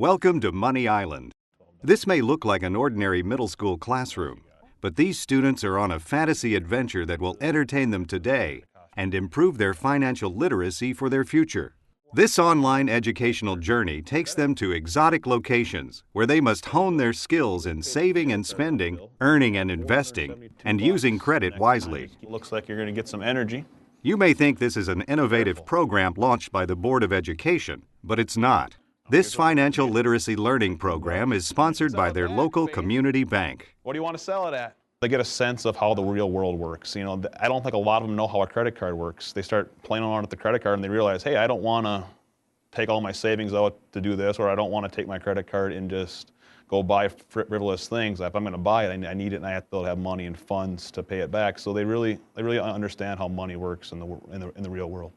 Welcome to Money Island. This may look like an ordinary middle school classroom, but these students are on a fantasy adventure that will entertain them today and improve their financial literacy for their future. This online educational journey takes them to exotic locations where they must hone their skills in saving and spending, earning and investing, and using credit wisely. Looks like you're going to get some energy. You may think this is an innovative program launched by the Board of Education, but it's not. This financial literacy learning program is sponsored by their local community bank. What do you want to sell it at? They get a sense of how the real world works. You know, I don't think a lot of them know how a credit card works. They start playing around with the credit card and they realize, hey, I don't want to take all my savings out to do this, or I don't want to take my credit card and just go buy frivolous things. If I'm going to buy it, I need it, and I have to be able to have money and funds to pay it back. So they really understand how money works in the real world.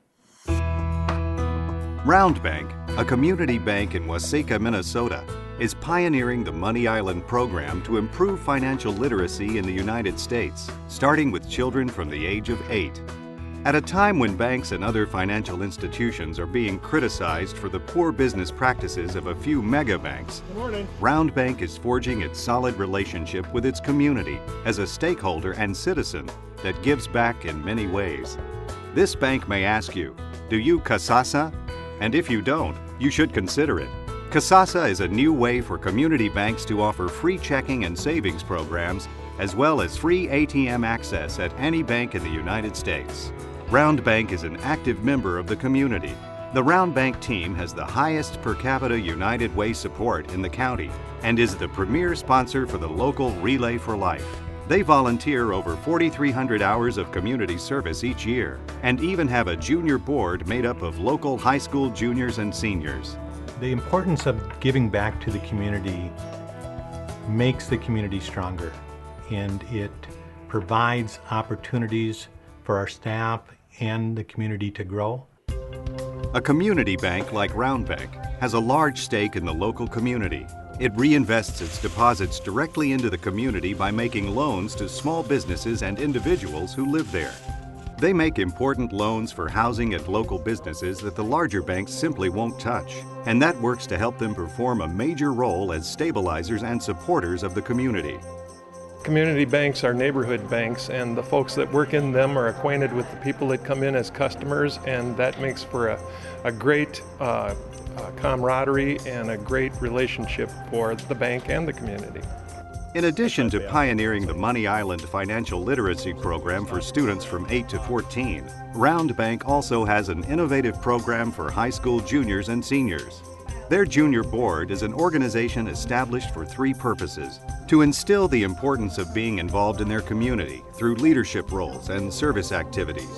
Roundbank, a community bank in Waseca, Minnesota, is pioneering the Money Island program to improve financial literacy in the United States, starting with children from the age of 8. At a time when banks and other financial institutions are being criticized for the poor business practices of a few mega banks, Roundbank is forging its solid relationship with its community as a stakeholder and citizen that gives back in many ways. This bank may ask you, do you CASASA? And if you don't, you should consider it. CASASA is a new way for community banks to offer free checking and savings programs, as well as free ATM access at any bank in the United States. Roundbank is an active member of the community. The Roundbank team has the highest per capita United Way support in the county and is the premier sponsor for the local Relay for Life. They volunteer over 4,300 hours of community service each year and even have a junior board made up of local high school juniors and seniors. The importance of giving back to the community makes the community stronger, and it provides opportunities for our staff and the community to grow. A community bank like Roundbank has a large stake in the local community. It reinvests its deposits directly into the community by making loans to small businesses and individuals who live there. They make important loans for housing at local businesses that the larger banks simply won't touch, and that works to help them perform a major role as stabilizers and supporters of the community. Community banks are neighborhood banks, and the folks that work in them are acquainted with the people that come in as customers, and that makes for a great camaraderie and a great relationship for the bank and the community. In addition to pioneering the Money Island financial literacy program for students from 8 to 14, Roundbank also has an innovative program for high school juniors and seniors. Their junior board is an organization established for 3 purposes: to instill the importance of being involved in their community through leadership roles and service activities,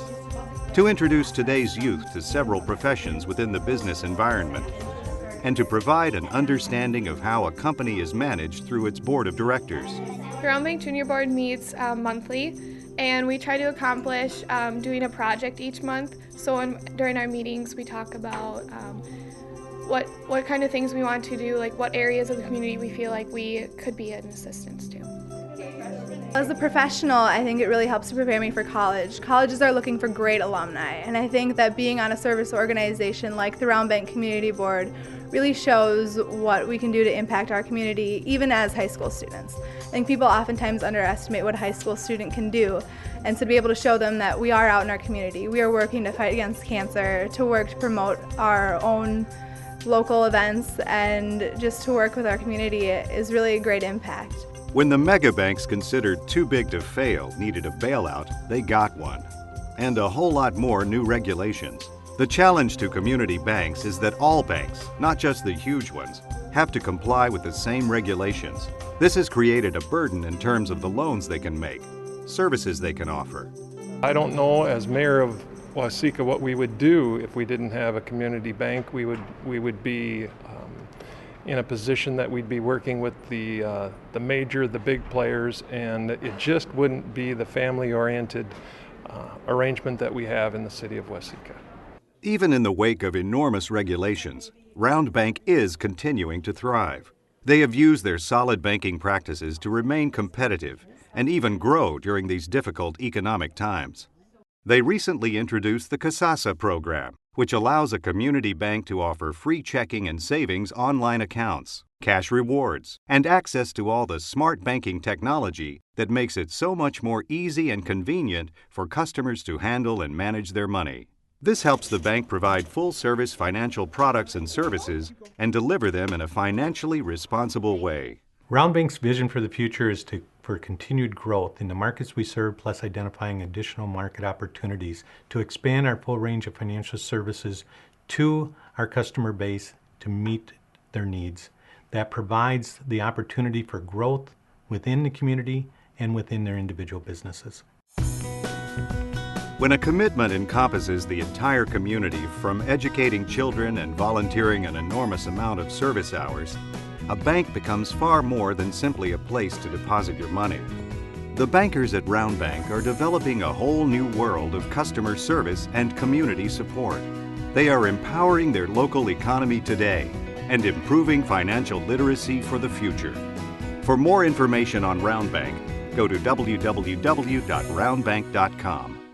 to introduce today's youth to several professions within the business environment, and to provide an understanding of how a company is managed through its board of directors. The Roundbank Junior Board meets monthly, and we try to accomplish doing a project each month. So during our meetings, we talk about what kind of things we want to do, like what areas of the community we feel like we could be an assistance to. As a professional, I think it really helps to prepare me for college. Colleges are looking for great alumni, and I think that being on a service organization like the Roundbank Community Board really shows what we can do to impact our community, even as high school students. I think people oftentimes underestimate what a high school student can do, and so to be able to show them that we are out in our community, we are working to fight against cancer, to work to promote our own local events, and just to work with our community is really a great impact. When the mega banks considered too big to fail needed a bailout, they got one. And a whole lot more new regulations. The challenge to community banks is that all banks, not just the huge ones, have to comply with the same regulations. This has created a burden in terms of the loans they can make, services they can offer. I don't know, as mayor of Waseca, what we would do if we didn't have a community bank. We would be in a position that we'd be working with the big players, and it just wouldn't be the family-oriented arrangement that we have in the city of Waseca. Even in the wake of enormous regulations, Roundbank is continuing to thrive. They have used their solid banking practices to remain competitive and even grow during these difficult economic times. They recently introduced the CASASA program, which allows a community bank to offer free checking and savings online accounts, cash rewards, and access to all the smart banking technology that makes it so much more easy and convenient for customers to handle and manage their money. This helps the bank provide full-service financial products and services and deliver them in a financially responsible way. Roundbank's vision for the future is for continued growth in the markets we serve, plus identifying additional market opportunities to expand our full range of financial services to our customer base to meet their needs. That provides the opportunity for growth within the community and within their individual businesses. When a commitment encompasses the entire community, from educating children and volunteering an enormous amount of service hours, a bank becomes far more than simply a place to deposit your money. The bankers at Roundbank are developing a whole new world of customer service and community support. They are empowering their local economy today and improving financial literacy for the future. For more information on Roundbank, go to www.roundbank.com.